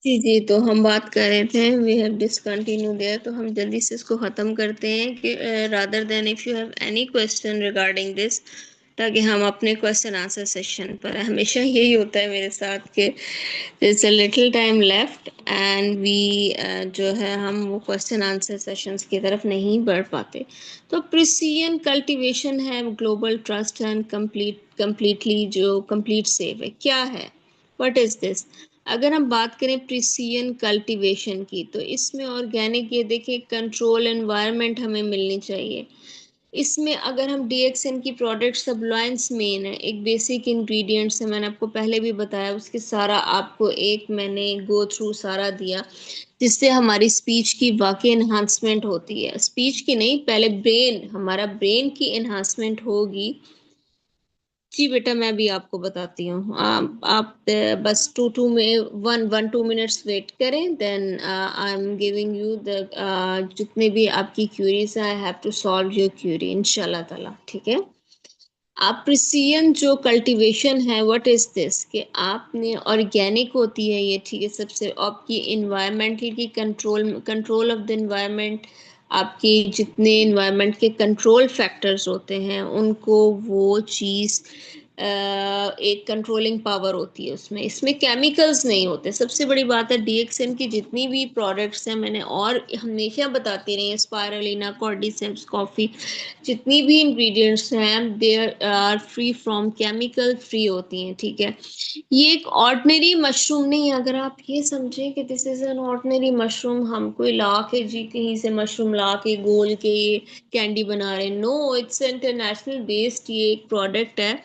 जी जी, तो हम बात कर रहे थे, वी हैव डिसकंटिन्यू देयर, तो हम जल्दी से इसको खत्म करते हैं कि rather than if you have any question regarding this, ताकि हम अपने क्वेश्चन आंसर सेशन पर, हमेशा यही होता है मेरे साथ कि it's a little time left and we जो है हम वो क्वेश्चन आंसर सेशंस की तरफ नहीं बढ़ पाते। तो प्रिसिजन कल्टीवेशन है ग्लोबल ट्रस्ट एंड कंप्लीटली जो कंप्लीट सेव है, क्या है, व्हाट इज दिस? अगर हम बात करें प्रिसिजन कल्टीवेशन की, तो इसमें ऑर्गेनिक, ये देखिए, कंट्रोल एनवायरनमेंट हमें मिलनी चाहिए। इसमें अगर हम डीएक्सएन की प्रोडक्ट, सब्लाइंस मेन है, एक बेसिक इंग्रेडिएंट्स है, मैंने आपको पहले भी बताया, उसके सारा आपको एक मैंने गो थ्रू सारा दिया, जिससे हमारी स्पीच की वाकई इन्हांसमेंट होती है। स्पीच की नहीं, पहले ब्रेन, हमारा ब्रेन की इन्हांसमेंट होगी। जी बेटा, मैं भी आपको बताती हूँ। आप बस टू में 1-2 मिनट्स वेट करें, then I am giving you the जितने भी आपकी क्यूरीज हैं, I have to solve your query इंशाल्लाह ताला, ठीक है। आप प्रिसिजन जो कल्टीवेशन है, व्हाट इज दिस, कि आपने ऑर्गेनिक होती है ये, ठीक है, सबसे आपकी इन्वायरमेंटल की control, control of the environment, आपकी जितने इन्वायरमेंट के कंट्रोल फैक्टर्स होते हैं उनको वो चीज़ एक कंट्रोलिंग पावर होती है उसमें, इसमें केमिकल्स नहीं होते। सबसे बड़ी बात है डीएक्सएन की जितनी भी प्रोडक्ट्स हैं, मैंने और हमेशा बताती रही है, स्पायरुलिना, कॉर्डिसेप्स, कॉफ़ी, जितनी भी इंग्रेडिएंट्स हैं they are free from chemical, free होती हैं, ठीक है। ये एक ऑर्डिनरी मशरूम नहीं है। अगर आप ये समझें कि this is an ordinary mushroom, हम कोई ला के जी कहीं से मशरूम ला के गोल के ये कैंडी बना रहे हैं, नो, इट्स इंटरनेशनल बेस्ड ये एक प्रोडक्ट है,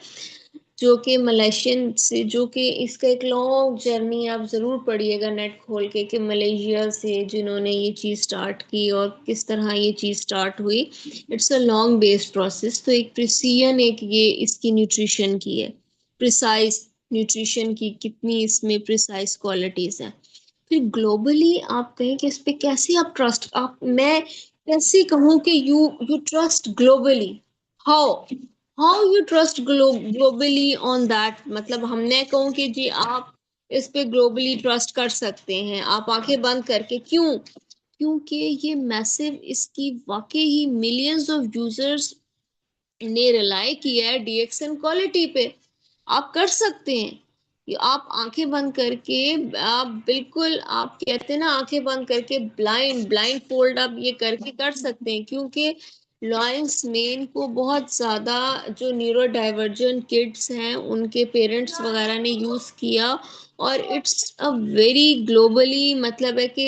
जो कि मलेशियन से, जो कि इसका एक लॉन्ग जर्नी आप ज़रूर पढ़िएगा नेट खोल के, कि मलेशिया से जिन्होंने ये चीज़ स्टार्ट की और किस तरह ये चीज़ स्टार्ट हुई। It's a long based process. तो एक प्रिसिजन, एक ये इसकी न्यूट्रिशन की है, प्रिसाइज न्यूट्रिशन की, कितनी इसमें प्रिसाइज क्वालिटीज़ हैं। फिर ग्लोबली आप कहें कि इस पे कैसे आप ट्रस्ट, आप, मैं कैसे कहूँ कि you trust globally, how, how you trust globally on that, मतलब हमने कहूँ कि जी आप इस पे ग्लोबली ट्रस्ट कर सकते हैं, आप आंखें बंद करके, क्यों? क्योंकि ये मैसिव, इसकी वाकई ही मिलियंस ऑफ यूजर्स ने रिलाई किया है डीएक्सएन क्वालिटी पे। आप कर सकते हैं, ये आप आंखें बंद करके, आप बिल्कुल, आप कहते हैं ना, आंखें बंद करके ब्लाइंड ब्लाइंड फोल्ड आप ये करके कर सकते हैं, क्योंकि लॉयंस मेन को बहुत ज्यादा जो न्यूरो डाइवर्जेंट किड्स हैं उनके पेरेंट्स वगैरह ने यूज किया, और इट्स अ वेरी ग्लोबली, मतलब है कि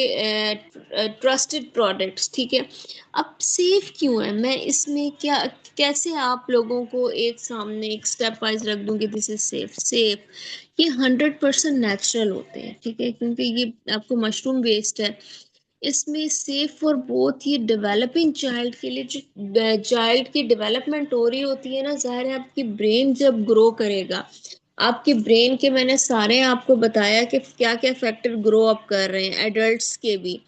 ट्रस्टेड प्रोडक्ट्स, ठीक है। अब सेफ क्यों है, मैं इसमें क्या, कैसे आप लोगों को एक सामने एक स्टेप वाइज रख दूंगी, दिस इज सेफ, सेफ, ये 100% नेचुरल होते हैं, ठीक है, क्योंकि ये आपको मशरूम वेस्ट है। इसमें सेफ फॉर बोथ, ये डेवलपिंग चाइल्ड के लिए, जो चाइल्ड की डेवलपमेंट हो रही होती है ना, जाहिर है आपकी ब्रेन जब ग्रो करेगा, आपके ब्रेन के मैंने सारे आपको बताया कि क्या क्या फैक्टर ग्रो अप कर रहे हैं, एडल्ट्स के भी,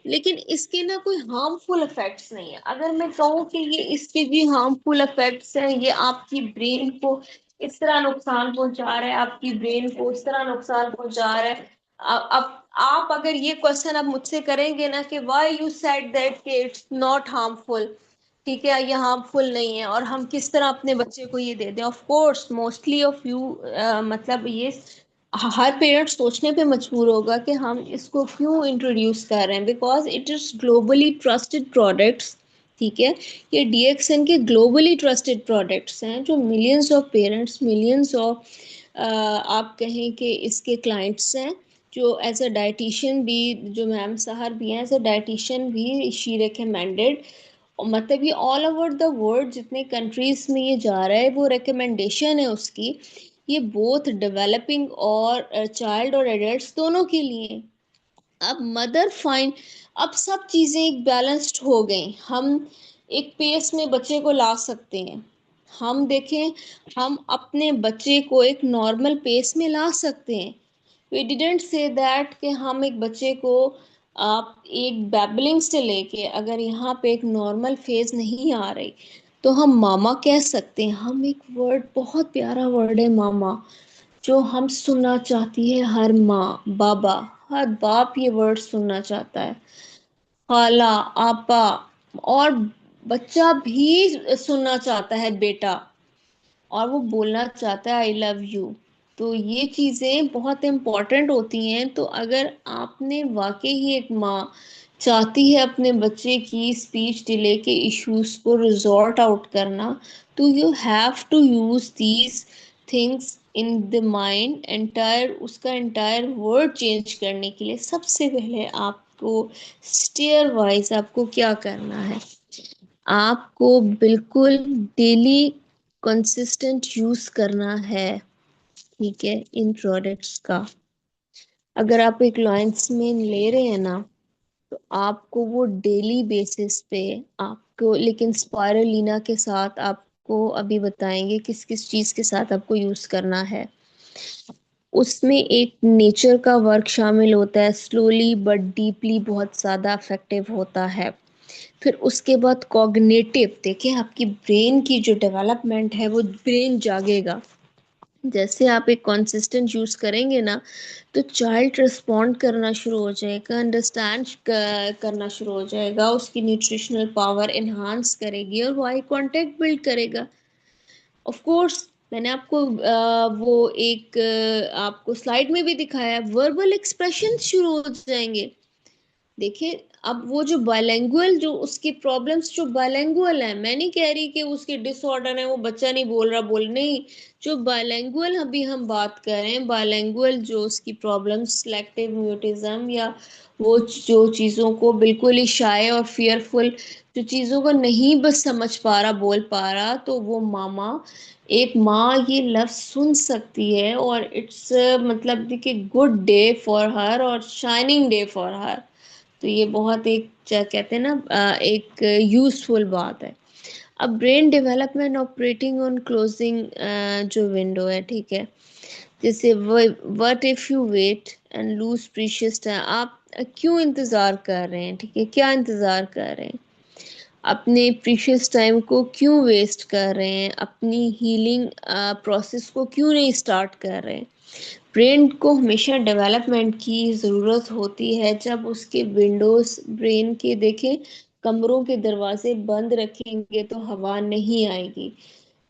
लेकिन इसके ना कोई हार्मफुल इफेक्ट्स नहीं है। अगर मैं कहूँ कि ये इसके भी हार्मफुल इफेक्ट्स हैं, ये आपकी ब्रेन को इस तरह नुकसान पहुंचा रहा है, आपकी ब्रेन को इस तरह नुकसान पहुंचा रहा है। अब आप अगर ये क्वेश्चन अब मुझसे करेंगे ना कि व्हाई यू सेड दैट कि इट्स नॉट हार्मफुल, ठीक है, ये हार्मफुल नहीं है, और हम किस तरह अपने बच्चे को ये दे दें, of course mostly of you, मतलब ये हर पेरेंट सोचने पे मजबूर होगा कि हम इसको क्यों इंट्रोड्यूस कर रहे हैं, because it is globally trusted products, ठीक है। ये डीएक्सएन के ग्लोबली ट्रस्टेड प्रोडक्ट्स हैं, जो millions of parents, millions of आप कहें कि इसके क्लाइंट्स हैं, जो एज अ डाइटिशियन भी, जो मैम सहर भी हैं, एज अ डाइटिशियन भी शी रिकमेंडेड, मतलब ये ऑल ओवर द वर्ल्ड जितने कंट्रीज में ये जा रहा है, वो रिकमेंडेशन है उसकी, ये बोथ डेवलपिंग और चाइल्ड और एडल्ट्स दोनों के लिए। अब मदर फाइन, अब सब चीज़ें एक बैलेंस्ड हो गई, हम एक पेस में बच्चे को ला सकते हैं, हम देखें, हम अपने बच्चे को एक नॉर्मल पेस में ला सकते हैं। वी डिडेंट से दैट कि हम एक बच्चे को, आप एक बैबलिंग से लेके, अगर यहाँ पे एक नॉर्मल फेज नहीं आ रही, तो हम मामा कह सकते हैं, हम एक वर्ड, बहुत प्यारा वर्ड है मामा, जो हम सुनना चाहती है हर माँ, बाबा, हर बाप ये वर्ड सुनना चाहता है, खाला, आपा। और बच्चा भी सुनना चाहता है बेटा, और वो बोलना चाहता है आई लव यू। तो ये चीजें बहुत इम्पोर्टेंट होती हैं। तो अगर आपने वाकई ही, एक माँ चाहती है अपने बच्चे की स्पीच डिले के इश्यूज को रिजॉर्ट आउट करना, तो you have to use these things in the mind. Entire उसका एंटायर वर्ड चेंज करने के लिए सबसे पहले आपको स्टेयर वाइज आपको क्या करना है, आपको बिल्कुल डेली कंसिस्टेंट यूज करना है, ठीक है, इन प्रोडक्ट्स का। अगर आप एक लॉन्समेन ले रहे हैं ना, तो आपको वो डेली बेसिस पे आपको, लेकिन स्पायरुलिना के साथ आपको अभी बताएंगे किस किस चीज के साथ आपको यूज करना है। उसमें एक नेचर का वर्क शामिल होता है, स्लोली बट डीपली बहुत ज़्यादा इफेक्टिव होता है। फिर उसके बाद कॉग्निटिव, देखिए आपकी ब्रेन की जो डेवलपमेंट है वो ब्रेन जागेगा। जैसे आप एक कंसिस्टेंट यूज करेंगे ना, तो चाइल्ड रिस्पॉन्ड करना शुरू हो जाएगा, अंडरस्टैंड करना शुरू हो जाएगा, उसकी न्यूट्रिशनल पावर एनहांस करेगी और वो आई कांटेक्ट बिल्ड करेगा। ऑफ कोर्स मैंने आपको वो एक आपको स्लाइड में भी दिखाया, वर्बल एक्सप्रेशन शुरू हो जाएंगे। देखिए अब वो जो बायलैंग्युअल, जो उसकी प्रॉब्लम्स जो बायलैंग्युअल है, मैं नहीं कह रही कि उसके डिसऑर्डर है, वो बच्चा नहीं बोल रहा, बोल नहीं। जो बायलैंग्युअल अभी हम बात कर रहे हैं, बायलैंग्युअल जो उसकी प्रॉब्लम्स, सिलेक्टिव म्यूटिज्म, या वो जो चीज़ों को बिल्कुल ही शाय और फियरफुल, जो चीज़ों को नहीं बस समझ पा रहा, बोल पा रहा, तो वो मामा, एक माँ ये लफ्ज सुन सकती है, और इट्स मतलब देखिए गुड डे फॉर हर और शाइनिंग डे फॉर हर। तो ये बहुत एक क्या कहते हैं ना, एक यूजफुल बात है। अब brain development operating on closing जो विंडो है, ठीक है, जैसे what if you wait and lose precious time, आप क्यों इंतजार कर रहे हैं, ठीक है, क्या इंतजार कर रहे हैं, अपने प्रीशियस टाइम को क्यों वेस्ट कर रहे हैं, अपनी हीलिंग प्रोसेस को क्यों नहीं स्टार्ट कर रहे हैं। ब्रेन को हमेशा डेवलपमेंट की ज़रूरत होती है। जब उसके विंडोज ब्रेन के देखें, कमरों के दरवाजे बंद रखेंगे तो हवा नहीं आएगी,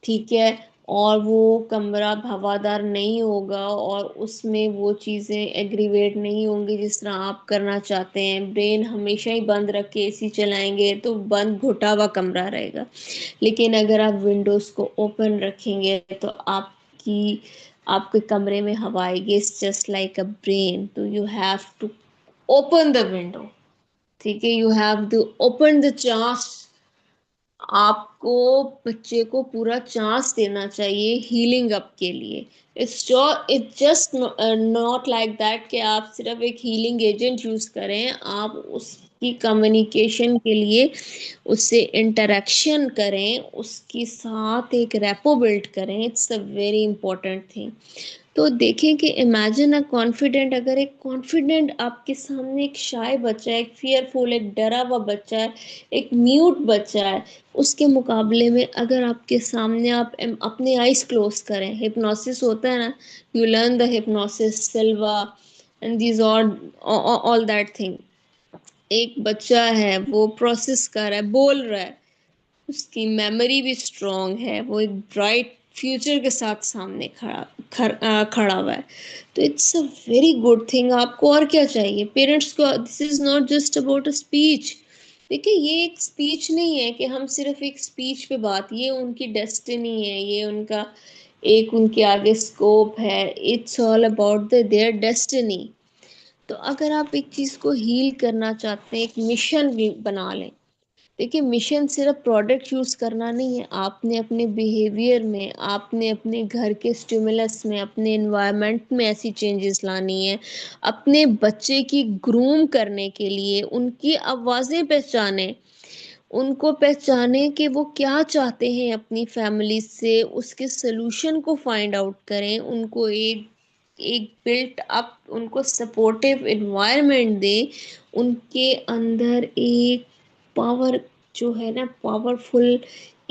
ठीक है, और वो कमरा हवादार नहीं होगा, और उसमें वो चीज़ें एग्रीवेट नहीं होंगी जिस तरह आप करना चाहते हैं। ब्रेन हमेशा ही बंद रख के एसी चलाएंगे तो बंद घुटा हुआ कमरा रहेगा। लेकिन अगर आप विंडोज़ को ओपन रखेंगे तो आपकी आपके कमरे में हवा आएगी। It's just like a brain, तो you have to open the window, ठीक है, you have to open the chance. आपको बच्चे को पूरा चांस देना चाहिए हीलिंग अप के लिए। It's just not like that कि आप सिर्फ एक हीलिंग एजेंट यूज करें, आप उसकी कम्युनिकेशन के लिए उससे इंटरेक्शन करें, उसके साथ एक रेपो बिल्ड करें। It's a very important thing. तो देखें कि इमेजिन अ कॉन्फिडेंट, अगर एक कॉन्फिडेंट आपके सामने एक शाय बच्चा है, एक फियरफुल, एक डरा हुआ बच्चा है, एक म्यूट बच्चा है, उसके मुकाबले में अगर आपके सामने आप अपने आइज क्लोज करें, हिप्नोसिस होता है ना, you learn the hypnosis Silva and these all that thing. एक बच्चा है वो प्रोसेस कर रहा है, बोल रहा है, उसकी मेमोरी भी स्ट्रांग है, वो एक ब्राइट फ्यूचर के साथ सामने खड़ा हुआ है। तो it's a very good thing. आपको और क्या चाहिए पेरेंट्स को? This is not just about a speech. देखिए ये एक स्पीच नहीं है कि हम सिर्फ एक स्पीच पे बात, ये उनकी डेस्टिनी है, ये उनका एक उनके आगे स्कोप है। It's all about the their destiny. तो अगर आप एक चीज को हील करना चाहते हैं, एक मिशन भी बना लें। देखिए मिशन सिर्फ प्रोडक्ट यूज करना नहीं है, आपने अपने बिहेवियर में, आपने अपने घर के स्टिमुलस में, अपने एनवायरनमेंट में ऐसी चेंजेस लानी है। अपने बच्चे की ग्रूम करने के लिए उनकी आवाज़ें पहचाने, उनको पहचाने कि वो क्या चाहते हैं अपनी फैमिली से, उसके सोल्यूशन को फाइंड आउट करें, उनको एक एक बिल्ट अप, उनको सपोर्टिव एनवायरनमेंट दे, उनके अंदर एक पावर जो है ना, पावरफुल,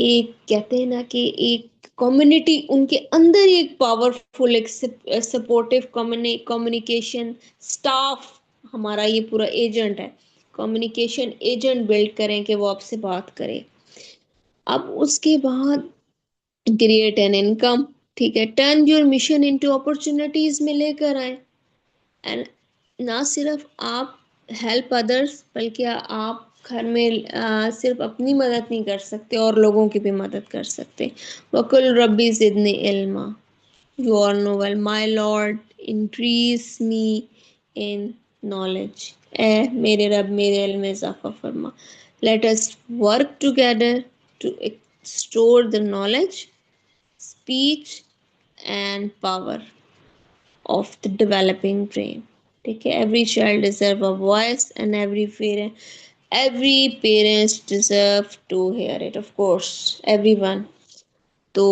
एक कहते हैं ना कि एक कम्युनिटी उनके अंदर ही एक पावरफुल, एक सपोर्टिव कम्युनिकेशन स्टाफ, हमारा ये पूरा एजेंट है, कम्युनिकेशन एजेंट बिल्ड करें कि वो आपसे बात करे। अब उसके बाद क्रिएट एन इनकम, ठीक है, turn your mission into opportunities में लेकर आए। एंड ना सिर्फ आप हेल्प अदर्स, बल्कि आप घर में सिर्फ अपनी मदद नहीं कर सकते, और लोगों की भी मदद कर सकते। वकुल रब्बी जिदनी इल्मा, you are noble my lord, increase me in knowledge. ए मेरे रब मेरे इल्म में इजाफा फरमा। Let us work together to explore the knowledge, speech and power of the developing brain. ठीक है, every child deserve a voice and every parents deserve to hear it, of course, everyone. तो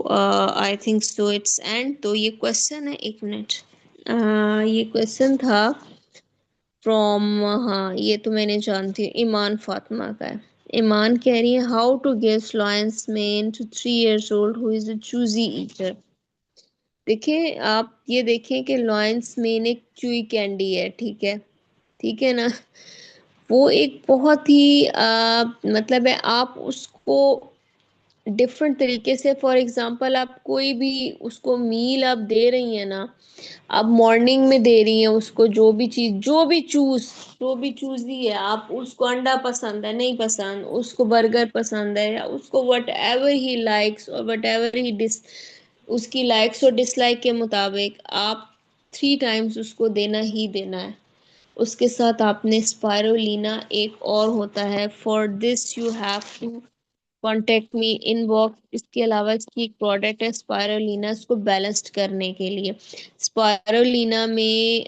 I think so it's and. तो ये question है, एक minute, ये question था from, हाँ ये तो मैंने जानती हूँ, ईमान फातिमा का है। ईमान कह रही है how to give lion's mane to 3 years old who is a choosy eater. देखिए आप ये देखें कि लॉयंस मेन एक च्यूई कैंडी है, ठीक है, ठीक है ना। वो एक बहुत ही मतलब है, आप उसको डिफरेंट तरीके से, फॉर एग्जांपल आप कोई भी उसको मील आप दे रही हैं ना, आप मॉर्निंग में दे रही हैं उसको, जो भी चीज, जो भी चूज दी है, आप उसको अंडा पसंद है नहीं पसंद, उसको बर्गर पसंद है, या उसको वट एवर ही लाइक्स और वट एवर ही डिस, उसकी लाइक्स और डिसलाइक के मुताबिक आप 3 times उसको देना ही देना है। उसके साथ आपने स्पायरोलिना एक और होता है, for this you have to contact me inbox. इसके अलावा इसकी एक प्रोडक्ट है स्पायरोलिना, इसको बैलेंस्ड करने के लिए। स्पायरोलिना में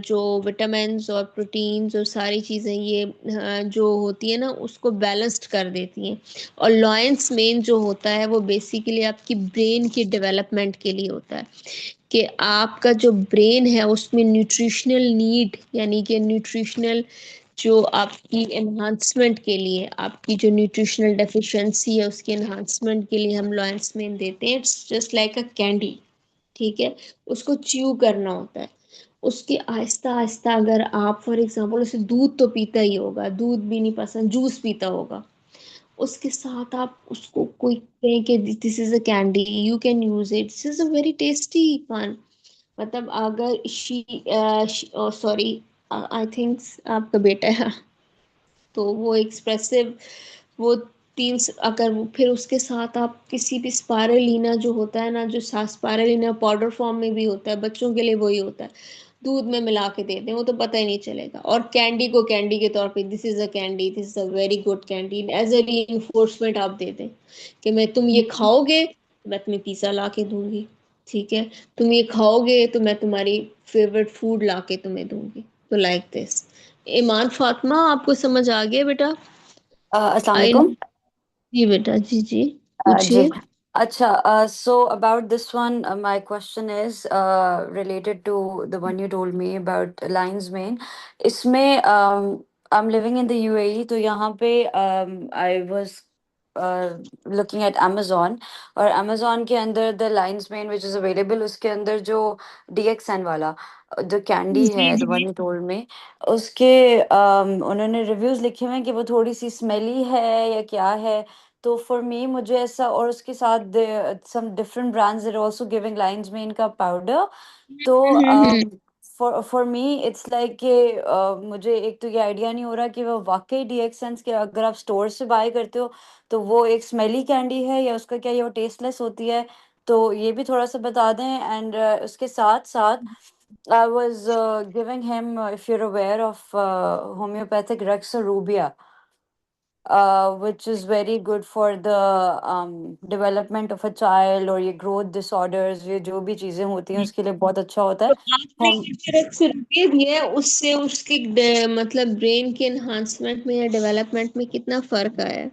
जो विटामिन्स और प्रोटीन्स और सारी चीज़ें ये जो होती है ना, उसको बैलेंस्ड कर देती हैं। और लॉयंस मेन जो होता है वो बेसिकली आपकी ब्रेन की डेवलपमेंट के लिए होता है, कि आपका जो ब्रेन है उसमें न्यूट्रिशनल नीड, यानी कि न्यूट्रिशनल जो आपकी एनहांसमेंट के लिए, आपकी जो न्यूट्रिशनल डेफिशिएंसी है उसकी एनहांसमेंट के लिए हम लॉयंस में देते हैं। It's just like a candy, ठीक है। उसको च्यू करना होता है। उसके आहिस्ता आहिस्ता, अगर आप फॉर एग्जांपल उसे दूध तो पीता ही होगा, दूध भी नहीं पसंद, जूस पीता होगा, उसके साथ आप उसको कोई कहे कि this is a candy, you can use it, this is a very tasty fun. मतलब अगर सॉरी, आई थिंक आपका बेटा है, तो वो एक्सप्रेसिव, वो अगर वो फिर उसके साथ आप किसी भी स्पायरुलिना जो होता है ना, जो स्पायरुलिना पाउडर फॉर्म में भी होता है, बच्चों के लिए वही होता है, दूध में मिला के दे दें, वो तो पता ही नहीं चलेगा। और कैंडी को कैंडी के तौर पे, this is a candy, this is a very good candy, as a reinforcement आप दे दें कि मैं, तुम ये खाओगे तो मैं तुम्हें पिज्जा ला के दूंगी, ठीक है, तुम ये खाओगे तो मैं तुम्हारी फेवरेट फूड ला के तुम्हें दूंगी। तो लाइक दिस। ईमान फातिमा, आपको समझ आ गया बेटा? अस्सलाम आई, वालेकुम। जी बेटा, जी जी, जी। पूछिए। अच्छा, so about this one, my question is related to the one you told me about Lion's Mane. इसमें I'm living in the UAE, तो यहाँ पे I was looking at Amazon, और Amazon के अंदर the Lion's Mane which is available, उसके अंदर जो DXN वाला जो कैंडी जी है, the one ji. you told me, उसके उन्होंने रिव्यूज लिखे हुए हैं कि वो थोड़ी सी स्मेली है या क्या है। तो फॉर मी, मुझे ऐसा, और उसके साथ some different brands are also giving lines में इनका पाउडर। तो hmm. For for me it's like कि मुझे एक तो ये आइडिया नहीं हो रहा कि वो वाकई डीएक्सेंस के, अगर आप स्टोर से बाय करते हो तो वो एक स्मेली कैंडी है या उसका क्या, ये वो टेस्टलेस होती है। तो ये भी थोड़ा सा बता दें। एंड उसके साथ साथ I was giving him, if you're aware of homeopathic Rexarubia, which is very good for the development of a child, और ये growth disorders, ये जो भी चीजें होती हैं उसके लिए बहुत अच्छा होता तो है। आपने हम ये जो एक्सरे दिया है उससे उसके मतलब ब्रेन के एनहांसमेंट में या डेवलपमेंट में कितना फर्क आया है?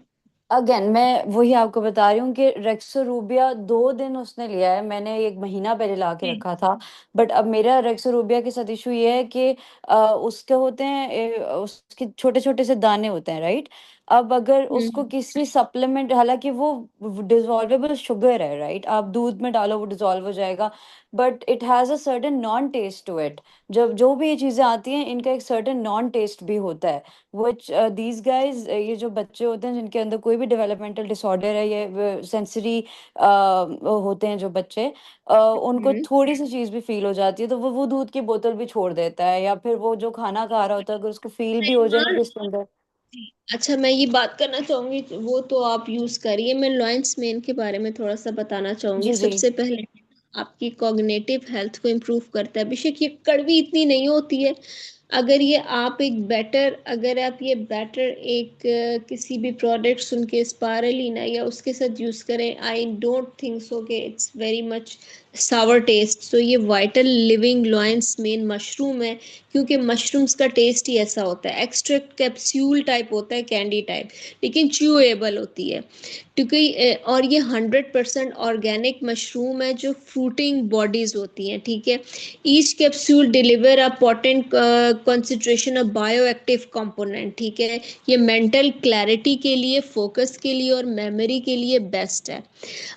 अगेन मैं वही आपको बता रही हूँ कि रेक्सोरूबिया 2 दिन उसने लिया है, मैंने 1 महीना पहले ला के जी। रखा था। बट अब मेरा रेक्सोरूबिया के साथ इशू ये है कि उसके होते हैं उसके छोटे छोटे से दाने होते हैं, राइट। अब अगर उसको हम्म। किसी सप्लीमेंट, हालांकि वो डिजॉल्वेबल शुगर है, राइट, आप दूध में डालो वो डिजॉल्व हो जाएगा, but it has a certain non taste to it. जब जो भी ये चीज़ें आती हैं इनका एक सर्टेन नॉन टेस्ट भी होता है, विच दीज गाइज, ये जो बच्चे होते हैं जिनके अंदर कोई भी डेवलपमेंटल डिसऑर्डर है, ये सेंसरी होते हैं जो बच्चे, उनको हम्म। थोड़ी सी चीज़ भी फील हो जाती है तो वो दूध की बोतल भी छोड़ देता है, या फिर वो जो खाना खा रहा होता है अगर उसको फील भी हो जाए ना ईमान, कि इसके अंदर। अच्छा मैं ये बात करना चाहूंगी, वो तो आप यूज करिए, मैं लॉयंस मेन के बारे में थोड़ा सा बताना चाहूंगी। जी जी। सबसे पहले आपकी कॉग्निटिव हेल्थ को इम्प्रूव करता है। बेशक ये कड़वी इतनी नहीं होती है, अगर ये आप एक बेटर, अगर आप ये बेटर एक किसी भी प्रोडक्ट सुन के स्पायरुलिना या उसके साथ यूज करें, आई डोंट थिंक सो कि it's very much sour taste. तो ये vital living lion's mane mushroom है, क्योंकि मशरूम्स का टेस्ट ही ऐसा होता है, एक्सट्रैक्ट कैप्सूल टाइप होता है, कैंडी टाइप, लेकिन च्यूएबल होती है। क्योंकि और ये 100% ऑर्गेनिक मशरूम है जो फ्रूटिंग बॉडीज होती हैं, ठीक है। Each capsule deliver a potent concentration of bio active component, ठीक है। ये मेंटल क्लैरिटी के लिए, फोकस के लिए और मेमोरी के लिए बेस्ट है।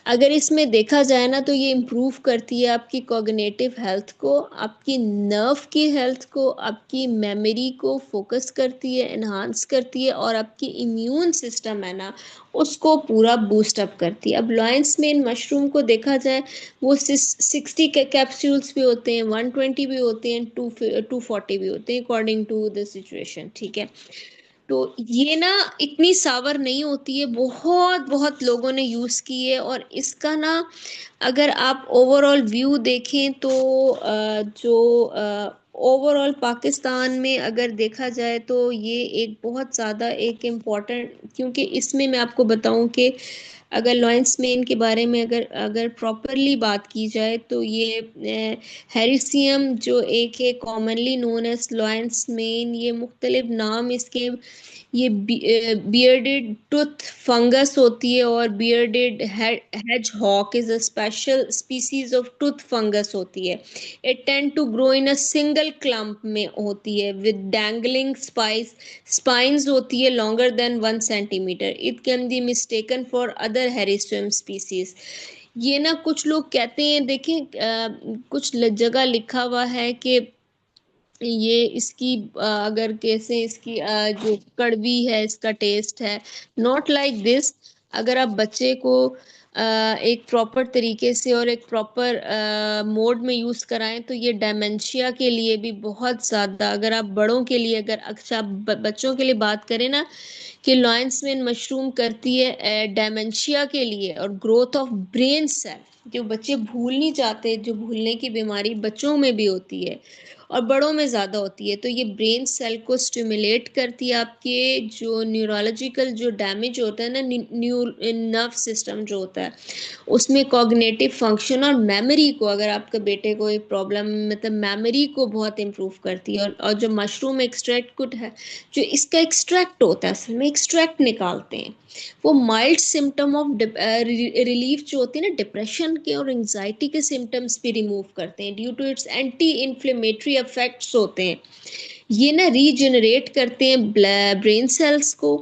अगर इसमें देखा जाए ना, तो ये इम्प्रूव करती है आपकी कॉग्निटिव हेल्थ को, आपकी नर्व की हेल्थ को, आपकी मेमोरी को फोकस करती है, एनहांस करती है, और आपकी इम्यून सिस्टम है ना, उसको पूरा बूस्ट अप करती है। अब लॉयंस में इन मशरूम को देखा जाए, वो 60 के कैप्सूल्स भी होते हैं, 120 भी होते हैं, 240 भी होते हैं, अकॉर्डिंग टू द सिचुएशन, ठीक है। तो ये ना इतनी सावर नहीं होती है, बहुत बहुत लोगों ने यूज की है। और इसका ना अगर आप ओवरऑल व्यू देखें तो जो ओवरऑल पाकिस्तान में अगर देखा जाए तो ये एक बहुत ज़्यादा एक इम्पॉर्टेंट, क्योंकि इसमें मैं आपको बताऊं कि अगर लॉयंस मेन के बारे में अगर अगर प्रॉपरली बात की जाए तो ये हेरिसियम जो एक है commonly known as lion's mane, ये मुख्तलिफ नाम इसके, ये बियर्डेड टूथ फंगस होती है, और bearded hedgehog is a special species of tooth fungus होती है। It tend to grow in a single clump में होती है विद डैंगलिंग स्पाइंस होती है longer than 1 centimetre. It can be mistaken for other Hericium species. ये ना कुछ लोग कहते हैं, देखें कुछ जगह लिखा हुआ है कि ये इसकी अगर कैसे इसकी जो कड़वी है इसका टेस्ट है, नॉट लाइक दिस। अगर आप बच्चे को एक प्रॉपर तरीके से और एक प्रॉपर मोड में यूज कराएं तो ये डेमेंशिया के लिए भी बहुत ज्यादा, अगर आप बड़ों के लिए, अगर अच्छा आप बच्चों के लिए बात करें ना, कि लॉयंस में मशरूम करती है डेमेंशिया के लिए और ग्रोथ ऑफ ब्रेन सेल, जो बच्चे भूल नहीं जाते, जो भूलने की बीमारी बच्चों में भी होती है और बड़ों में ज़्यादा होती है, तो ये ब्रेन सेल को स्टिमुलेट करती है। आपके जो न्यूरोलॉजिकल जो डैमेज होता है ना, नर्व सिस्टम जो होता है, उसमें कॉग्निटिव फंक्शन और मेमोरी को, अगर आपके बेटे को एक प्रॉब्लम, मतलब मेमोरी को बहुत इंप्रूव करती है। और जो मशरूम एक्सट्रैक्ट कुछ है, जो इसका एक्सट्रैक्ट होता है, असल में एक्सट्रैक्ट निकालते हैं, वो माइल्ड सिम्टम ऑफ रिलीफ जो होती है ना डिप्रेशन के और एंजाइटी के सिम्टम्स भी रिमूव करते हैं, due to its anti inflammatory effects होते हैं। ये ना रीजनरेट करते हैं ब्रेन सेल्स को।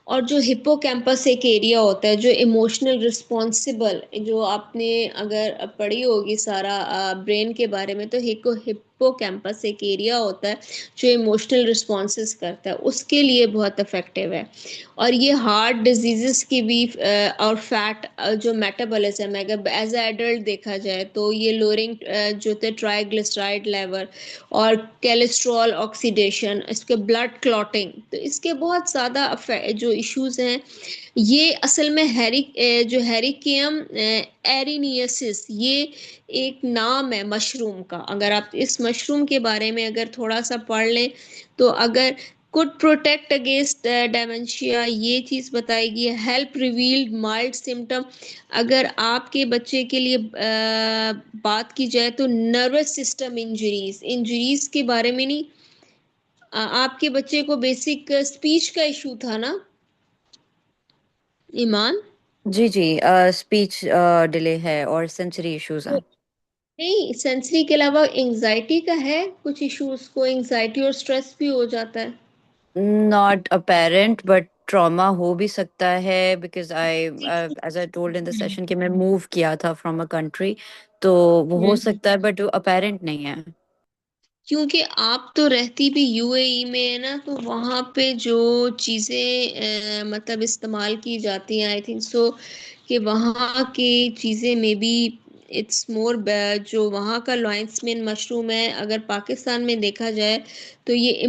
और जो हिप्पोकैम्पस एक एरिया होता है जो इमोशनल रिस्पॉन्सिबल, जो आपने अगर पढ़ी होगी सारा ब्रेन के बारे में, तो हिप्पोकैम्पस एक एरिया होता है जो इमोशनल रिस्पॉन्सेस करता है, उसके लिए बहुत इफेक्टिव है। और ये हार्ट डिजीजेस की भी और फैट जो मेटाबॉलिज्म है, अगर एज एडल्ट देखा जाए तो ये लोअरिंग जो थे ट्राइग्लिसराइड लेवल और कोलेस्ट्रॉल ऑक्सीडेशन, इसके ब्लड क्लॉटिंग, तो इसके बहुत ज़्यादा जो इश्यूज हैं। ये असल में जो हेरिकियम एरिनियसिस, ये एक नाम है मशरूम का। अगर आप इस मशरूम के बारे में अगर थोड़ा सा पढ़ लें तो अगर कुड प्रोटेक्ट अगेंस्ट डेमेंशिया, ये चीज़ बताएगी। हेल्प रिवील्ड माइल्ड सिम्टम, अगर आपके बच्चे के लिए बात की जाए तो नर्वस सिस्टम इंजरीज, इंजरीज के बारे में नहीं, आपके बच्चे को बेसिक स्पीच का इशू था ना ईमान? जी जी, स्पीच डिले है और सेंसरी इश्यूज तो हैं। नहीं, सेंसरी के अलावा एंजाइटी का है कुछ इशू, उसको एंजाइटी और स्ट्रेस भी हो जाता है। नॉट अपेरेंट, बट ट्रॉमा हो भी सकता है, because I as I told in the hmm session कि मैं मूव किया था फ्रॉम अ कंट्री, तो वो हो हम्म। सकता है, बट वो अपेरेंट नहीं है। क्योंकि आप तो रहती भी यूएई में है ना, तो वहां पे जो चीजें मतलब इस्तेमाल की जाती हैं, आई थिंक सो कि वहाँ की चीजें में भी इट्स मोर, जो वहाँ का लॉयंस मेन मशरूम है, अगर पाकिस्तान में देखा जाए तो ये